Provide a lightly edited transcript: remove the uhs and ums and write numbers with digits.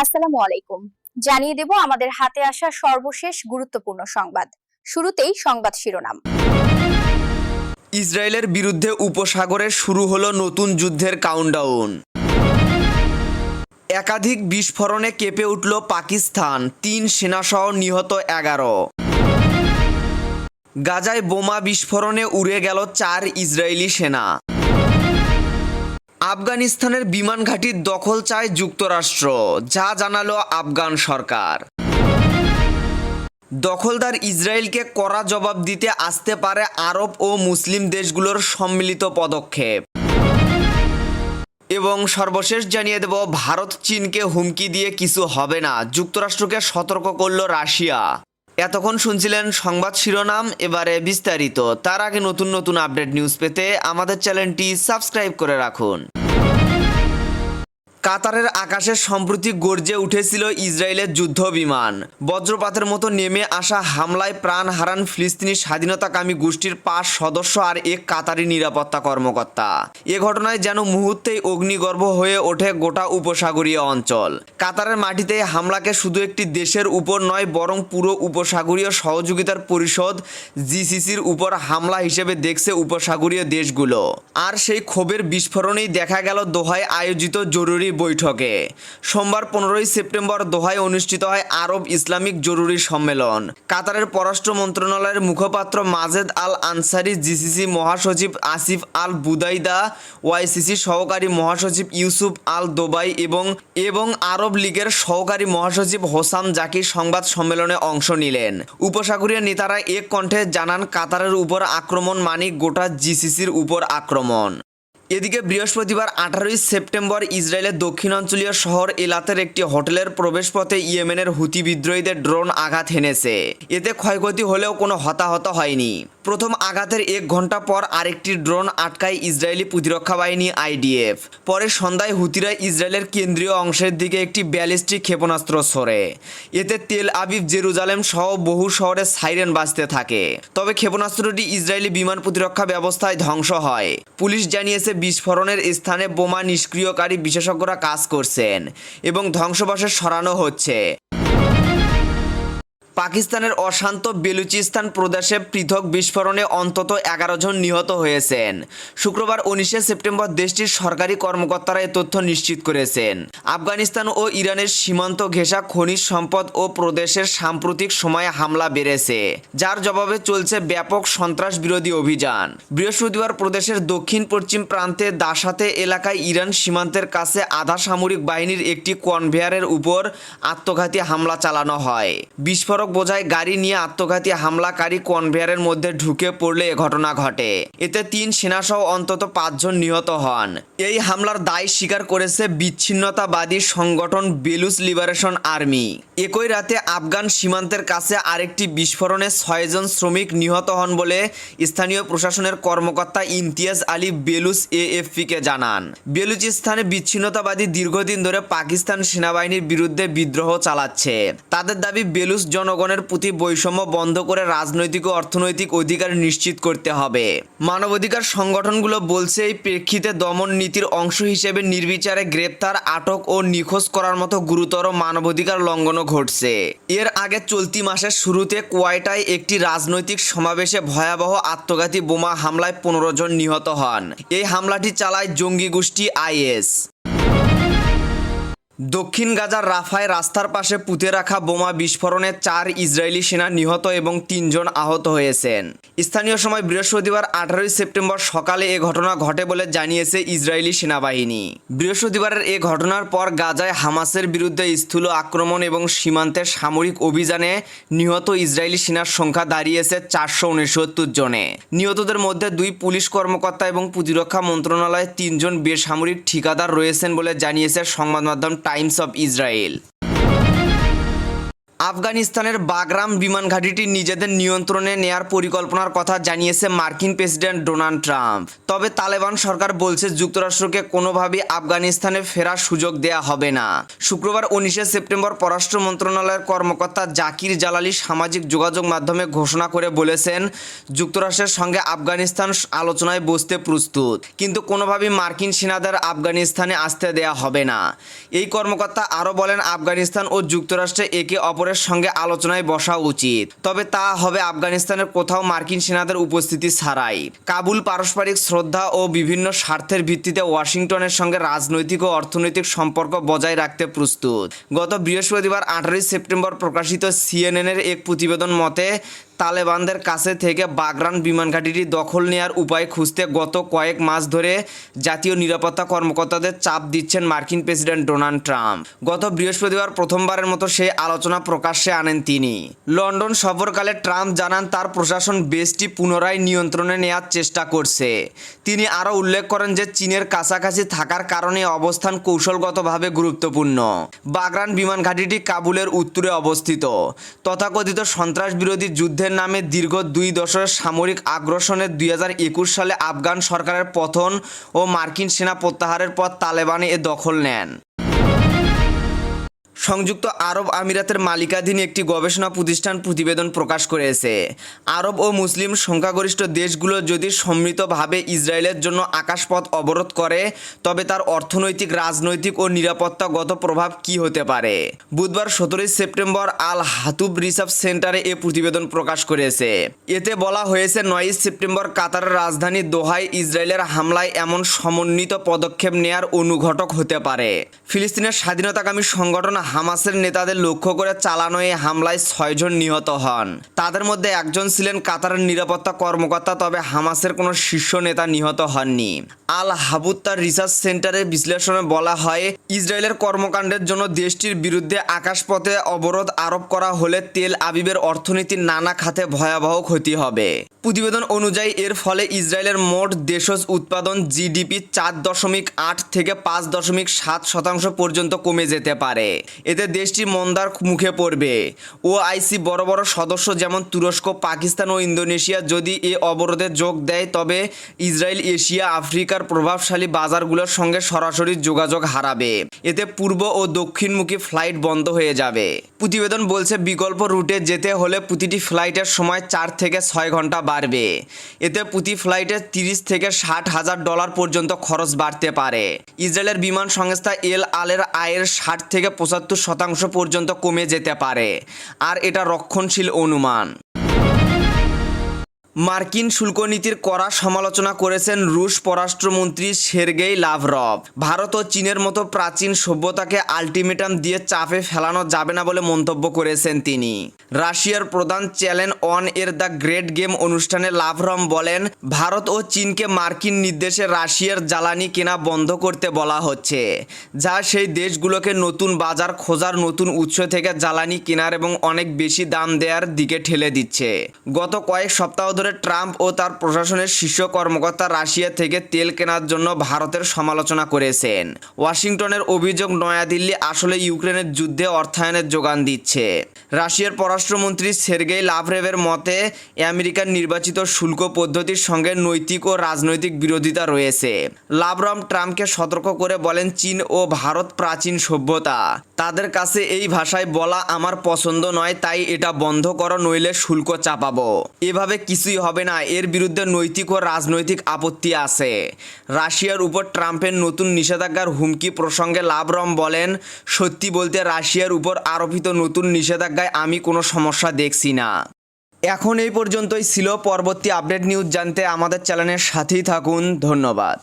আসসালামু আলাইকুম। জানিয়ে দেব আমাদের হাতে আসা সর্বশেষ গুরুত্বপূর্ণ সংবাদ। শুরুতেই সংবাদ শিরোনাম। ইসরায়েলের বিরুদ্ধে উপসাগরে শুরু হলো নতুন যুদ্ধের কাউন্টডাউন। একাধিক বিস্ফোরণে কেঁপে উঠল পাকিস্তান, ৩ সেনাসহ নিহত ১১। গাজায় বোমা বিস্ফোরণে উড়ে গেল ৪ ইসরায়েলি সেনা। আফগানিস্তানের বিমান ঘাঁটির দখল চায় যুক্তরাষ্ট্র, যা জানালো আফগান সরকার। দখলদার ইসরায়েলকে কড়া জবাব দিতে আসতে পারে আরব ও মুসলিম দেশগুলোর সম্মিলিত পদক্ষেপ। এবং সর্বশেষ জানিয়ে দেব, ভারত চীনকে হুমকি দিয়ে কিছু হবে না, যুক্তরাষ্ট্রকে সতর্ক করল রাশিয়া। এতক্ষণ শুনছিলেন সংবাদ শিরোনাম, এবারে বিস্তারিত। তার আগে নতুন নতুন আপডেট নিউজ পেতে আমাদের চ্যানেলটি সাবস্ক্রাইব করে রাখুন। কাতারের আকাশে সম্প্রতি গর্জে উঠেছিল ইসরায়েলের যুদ্ধ বিমান। বজ্রপাতের মতো নেমে আসা হামলায় প্রাণ হারান ফিলিস্তিনি স্বাধীনতাকামী গোষ্ঠীর ৫ সদস্য আর এক কাতারি নিরাপত্তা কর্মকর্তা। এ ঘটনায় যেন মুহূর্তেই অগ্নিগর্ভ হয়ে ওঠে গোটা উপসাগরীয় অঞ্চল। কাতারের মাটিতে হামলাকে শুধু একটি দেশের উপর নয়, বরং পুরো উপসাগরীয় সহযোগিতার পরিষদ জিসিসির উপর হামলা হিসেবে দেখছে উপসাগরীয় দেশগুলো। আর সেই ক্ষোভের বিস্ফোরণেই দেখা গেল দোহায় আয়োজিত জরুরি বৈঠকে। সোমবার ১৫ সেপ্টেম্বর দোহায় অনুষ্ঠিত হয় আরব ইসলামিক জরুরি সম্মেলন। কাতারের পররাষ্ট্র মন্ত্রণালয়ের মুখপাত্র মাজেদ আল আনসারি, জিসিসি মহাসচিব আসিফ আল বুদাইদা, ওয়াইসিসি সহকারী মহাসচিব ইউসুফ আল দোবাই এবং আরব লীগের সহকারী মহাসচিব হোসাম জাকি সংবাদ সম্মেলনে অংশ নিলেন। উপসাগরীয় নেতারা এক কণ্ঠে জানান, কাতারের উপর আক্রমণ মানে গোটা জিসিসির উপর আক্রমণ। এদিকে বৃহস্পতিবার ১৮ সেপ্টেম্বর ইসরায়েলের দক্ষিণাঞ্চলীয় শহর এলাতের একটি হোটেলের প্রবেশপথে ইয়েমেনের হুতি বিদ্রোহীদের ড্রোন আঘাত হেনেছে। এতে ক্ষয়ক্ষতি হলেও কোনো হতাহত হয়নি। প্রথম আঘাতের ১ ঘন্টা পর আরেকটি ড্রোন আটকায় ইসরায়েলি প্রতিরক্ষা বাহিনী আইডিএফ। পরে সন্ধ্যায় হুতিরা ইসরায়েলের কেন্দ্রীয় অংশের দিকে একটি ব্যালিস্টিক ক্ষেপণাস্ত্র ছোড়ে। এতে তেল আবিব, জেরুজালেম সহ বহু শহরে সাইরেন বাজতে থাকে। তবে ক্ষেপণাস্ত্রটি ইসরায়েলি বিমান প্রতিরক্ষা ব্যবস্থায় ধ্বংস হয়। পুলিশ জানিয়েছে, বিস্ফোরণের স্থানে বোমা নিষ্ক্রিয়কারী বিশেষজ্ঞরা কাজ করছেন এবং ধ্বংসাবশেষ সরানো হচ্ছে। পাকিস্তানের অশান্ত বেলুচিস্তান প্রদেশে পৃথক বিস্ফোরণে অন্তত ১১ জন নিহত হয়েছেন। শুক্রবার ১৯ সেপ্টেম্বর দেশটির সরকারি কর্মকর্তারা এ তথ্য নিশ্চিত করেছেন। আফগানিস্তান ও ইরানের সীমান্ত ঘেঁষা খনিজ সম্পদ ও প্রদেশের সাম্প্রতিক সময়ে হামলা বেড়েছে, যার জবাবে চলছে ব্যাপক সন্ত্রাস বিরোধী অভিযান। বৃহস্পতিবার প্রদেশের দক্ষিণ পশ্চিম প্রান্তে দাসাতে এলাকায় ইরান সীমান্তের কাছে আধা সামরিক বাহিনীর একটি কনভেয়ারের উপর আত্মঘাতী হামলা চালানো হয়। বিস্ফোরক বোঝাই গাড়ি নিয়ে আত্মঘাতী হামলাকারী কনভেয়ারের মধ্যে ঢুকে পড়লে এ ঘটনা ঘটে। এতে ৩ সেনাসহ অন্তত ৫ জন নিহত হন। এই হামলার দায় স্বীকার করেছে বিচ্ছিন্নতাবাদী সংগঠন বেলুচ লিবারেশন আর্মি। একই রাতে আফগান সীমান্তের কাছে আরেকটি বিস্ফোরণে ৬ জন শ্রমিক নিহত হন বলে স্থানীয় প্রশাসনের কর্মকর্তা ইমতিয়াজ আলী বেলুচ এএফপিকে জানান। বেলুচিস্তানে বিচ্ছিন্নতাবাদী দীর্ঘদিন ধরে পাকিস্তান সেনাবাহিনীর বিরুদ্ধে বিদ্রোহ চালাচ্ছে। তাদের দাবি, বেলুচ জনগণের প্রতি বৈষম্য বন্ধ করে রাজনৈতিক ও অর্থনৈতিক অধিকার নিশ্চিত করতে হবে। মানবাধিকার সংগঠনগুলো বলছে, এই প্রেক্ষিতে দমন নীতির অংশ হিসেবে নির্বিচারে গ্রেপ্তার, আটক ও নিখোঁজ করার মতো গুরুতর মানবাধিকার লঙ্ঘনও ঘটছে। এর আগে চলতি মাসের শুরুতে কোয়েটায় একটি রাজনৈতিক সমাবেশে ভয়াবহ আত্মঘাতী বোমা হামলায় ১৫ জন নিহত হন। এই হামলাটি চালায় জঙ্গি গোষ্ঠী আইএস। দক্ষিণ গাজার রাফায় রাস্তার পাশে পুঁতে রাখা বোমা বিস্ফোরণে ৪ ইসরায়েলি সেনা নিহত এবং ৩ জন আহত হয়েছেন। স্থানীয় সময় বৃহস্পতিবার ১৮ সেপ্টেম্বর সকালে এ ঘটনা ঘটে বলে জানিয়েছে ইসরায়েলি সেনাবাহিনী। বৃহস্পতিবারের এ ঘটনার পর গাজায় হামাসের বিরুদ্ধে স্থূল আক্রমণ এবং সীমান্তের সামরিক অভিযানে নিহত ইসরায়েলি সেনার সংখ্যা দাঁড়িয়েছে ৪৬৯ জনে। নিহতদের মধ্যে ২ পুলিশ কর্মকর্তা এবং প্রতিরক্ষা মন্ত্রণালয়ের ৩ জন বেসামরিক ঠিকাদার রয়েছেন বলে জানিয়েছে সংবাদ মাধ্যম টাইমস অফ ইসরায়েল। আফগানিস্তানের বাগরাম বিমান ঘাঁটিটি নিজেদের নিয়ন্ত্রণে নেয়ার পরিকল্পনার কথা জানিয়েছে মার্কিন প্রেসিডেন্ট ডোনাল্ড ট্রাম্প। তবে তালেবান সরকার বলছে যুক্তরাষ্ট্রকে কোনোভাবেই আফগানিস্তানে ফেরার সুযোগ দেয়া হবে না। শুক্রবার 19 সেপ্টেম্বর পররাষ্ট্র মন্ত্রণালয়ের কর্মকর্তা জাকির জালালি সামাজিক যোগাযোগ মাধ্যমে ঘোষণা করে বলেছেন, যুক্তরাষ্ট্রের সঙ্গে আফগানিস্তান আলোচনায় বসতে প্রস্তুত, কিন্তু কোনোভাবেই মার্কিন সেনাদের আফগানিস্তানে আসতে দেয়া হবে না। এই কর্মকর্তা আরও বলেন, আফগানিস্তান ও যুক্তরাষ্ট্রে একে অপরের সঙ্গে আলোচনায় বসা উচিত, তবে তা হবে আফগানিস্তানের কোথাও মার্কিন সেনাদের উপস্থিতি ছাড়াই। কাবুল পারস্পরিক শ্রদ্ধা ও বিভিন্ন স্বার্থের ভিত্তিতে ওয়াশিংটনের সঙ্গে রাজনৈতিক ও অর্থনৈতিক সম্পর্ক বজায় রাখতে প্রস্তুত। গত বৃহস্পতিবার 18 সেপ্টেম্বর প্রকাশিত সিএনএনের এক প্রতিবেদন মতে, তালেবানদের কাছে থেকে বাগরান বিমান ঘাঁটিটি দখল নেওয়ার উপায় খুঁজতে গত কয়েক মাস ধরে জাতীয় নিরাপত্তা কর্মকর্তাদের চাপ দিচ্ছেন মার্কিন প্রেসিডেন্ট ডোনাল্ড ট্রাম্প। গত বৃহস্পতিবার প্রথমবারের মতো সেই আলোচনা প্রকাশ্যে আনেন তিনি। লন্ডন সফরকালে ট্রাম্প জানান তার প্রশাসন দেশটি পুনরায় নিয়ন্ত্রণে নেওয়ার চেষ্টা করছে। তিনি আরও উল্লেখ করেন যে চীনের কাছাকাছি থাকার কারণে অবস্থান কৌশলগতভাবে গুরুত্বপূর্ণ। বাগরান বিমান ঘাঁটিটি কাবুলের উত্তরে অবস্থিত। তথাকথিত সন্ত্রাস বিরোধী যুদ্ধের নামে দীর্ঘ 2 দশকের সামরিক আগ্রাসনের 2021 সালে আফগান সরকারের পতন ও মার্কিন সেনা প্রত্যাহারের পর তালেবানে এ দখল নেন। সংযুক্ত আরব আমিরাতের মালিকাধীন একটি গবেষণা প্রতিষ্ঠান প্রতিবেদন প্রকাশ করেছে, আরব ও মুসলিম সংখ্যাগরিষ্ঠ দেশগুলো যদি সম্মিলিতভাবে ইসরায়েলের জন্য আকাশপথ অবরোধ করে, তবে তার অর্থনৈতিক, রাজনৈতিক ও নিরাপত্তাগত প্রভাব কী হতে পারে। বুধবার 17 সেপ্টেম্বর আল হাতুব রিসার্চ সেন্টারে এ প্রতিবেদন প্রকাশ করেছে। এতে বলা হয়েছে, 9 সেপ্টেম্বর কাতারের রাজধানী দোহায় ইসরায়েলের হামলায় এমন সমন্বিত পদক্ষেপ নেয়ার অনুঘটক হতে পারে। ফিলিস্তিনের স্বাধীনতাকামী সংগঠন হামাসের নেতাদের লক্ষ্য করে চালানো এই হামলায় 6 জন নিহত হন। তাদের মধ্যে একজন ছিলেন কাতারের নিরাপত্তা কর্মকর্তা, তবে হামাসের কোনো শীর্ষ নেতা নিহত হননি। আল হাবুত তার রিসার্চ সেন্টারের বিশ্লেষণে বলা হয়, ইসরায়েলের কর্মকাণ্ডের জন্য দেশটির বিরুদ্ধে আকাশপথে অবরোধ আরোপ করা হলে তেল আবিবের অর্থনীতির নানা খাতে ভয়াবহ ক্ষতি হবে। প্রতিবেদন অনুযায়ী এর ফলে ইসরায়েলের মোট দেশজ উৎপাদন জিডিপি 4.8 থেকে 5.7% পর্যন্ত কমে যেতে পারে। এতে দেশটি মন্দার মুখে পড়বে। ওআইসি বড় বড় সদস্য যেমন তুরস্ক, পাকিস্তান ও ইন্দোনেশিয়া যদি এ অবরোধে যোগ দেয়, তবে ইসরায়েল এশিয়া আফ্রিকার প্রভাবশালী বাজারগুলোর সঙ্গে সরাসরি যোগাযোগ হারাবে। এতে পূর্ব ও দক্ষিণমুখী ফ্লাইট বন্ধ হয়ে যাবে। প্রতিবেদন বলছে, বিকল্প রুটে যেতে হলে প্রতিটি ফ্লাইটের সময় 4 থেকে 6 ঘন্টা বাড়বে। এতে প্রতি ফ্লাইটে $30,000 থেকে $60,000 পর্যন্ত খরচ বাড়তে পারে। ইসরায়েলের বিমান সংস্থা এল আলের আয়ের 60 থেকে 75% পর্যন্ত কমে যেতে পারে, আর এটা রক্ষণশীল অনুমান। মার্কিন শুল্ক নীতির কড়া সমালোচনা করেছেন রুশ পররাষ্ট্রমন্ত্রী সের্গেই লাভরভ। ভারত ও চীনের মতো প্রাচীন সভ্যতাকে আলটিমেটাম দিয়ে চাপে ফেলানো যাবে না বলে মন্তব্য করেছেন তিনি। রাশিয়ার প্রধান চ্যানেল অন এর দ্য গ্রেট গেম অনুষ্ঠানে লাভরভ বলেন, ভারত ও চীনকে মার্কিন নির্দেশে রাশিয়ার জ্বালানি কেনা বন্ধ করতে বলা হচ্ছে, যা সেই দেশগুলোকে নতুন বাজার খোঁজার, নতুন উৎস থেকে জ্বালানি কেনার এবং অনেক বেশি দাম দেওয়ার দিকে ঠেলে দিচ্ছে। গত কয়েক সপ্তাহ ধরে ট্রাম্প ও তার প্রশাসনের শীর্ষ কর্মকর্তা রাশিয়া থেকে তেল কেনার জন্য ভারতের সমালোচনা করেছেন। ওয়াশিংটনের অভিযোগ, নয়াদিল্লি আসলে ইউক্রেনের যুদ্ধে অর্থায়নের যোগান দিচ্ছে। রাশিয়ার পররাষ্ট্রমন্ত্রী সের্গেই লাভরভের মতে, আমেরিকার নির্বাচিত শুল্ক পদ্ধতির সঙ্গে নৈতিক ও রাজনৈতিক বিরোধিতা রয়েছে। লাভরভ ট্রাম্পকে সতর্ক করে বলেন, চীন ও ভারত প্রাচীন সভ্যতা, তাদের কাছে এই ভাষায় বলা আমার পছন্দ নয়, তাই এটা বন্ধ করো, নইলে শুল্ক চাপাবো। এভাবে কিছুই হবে না, এর বিরুদ্ধে নৈতিক ও রাজনৈতিক আপত্তি আছে। রাশিয়ার উপর ট্রাম্পের নতুন নিষেধাজ্ঞার হুমকি প্রসঙ্গে লাভরভ বলেন, সত্যি বলতে রাশিয়ার উপর আরোপিত নতুন নিষেধাজ্ঞায় আমি কোনো সমস্যা দেখছি না। এখন এই পর্যন্তই ছিল। পরবর্তী আপডেট নিউজ জানতে আমাদের চ্যানেলের সাথেই থাকুন। ধন্যবাদ।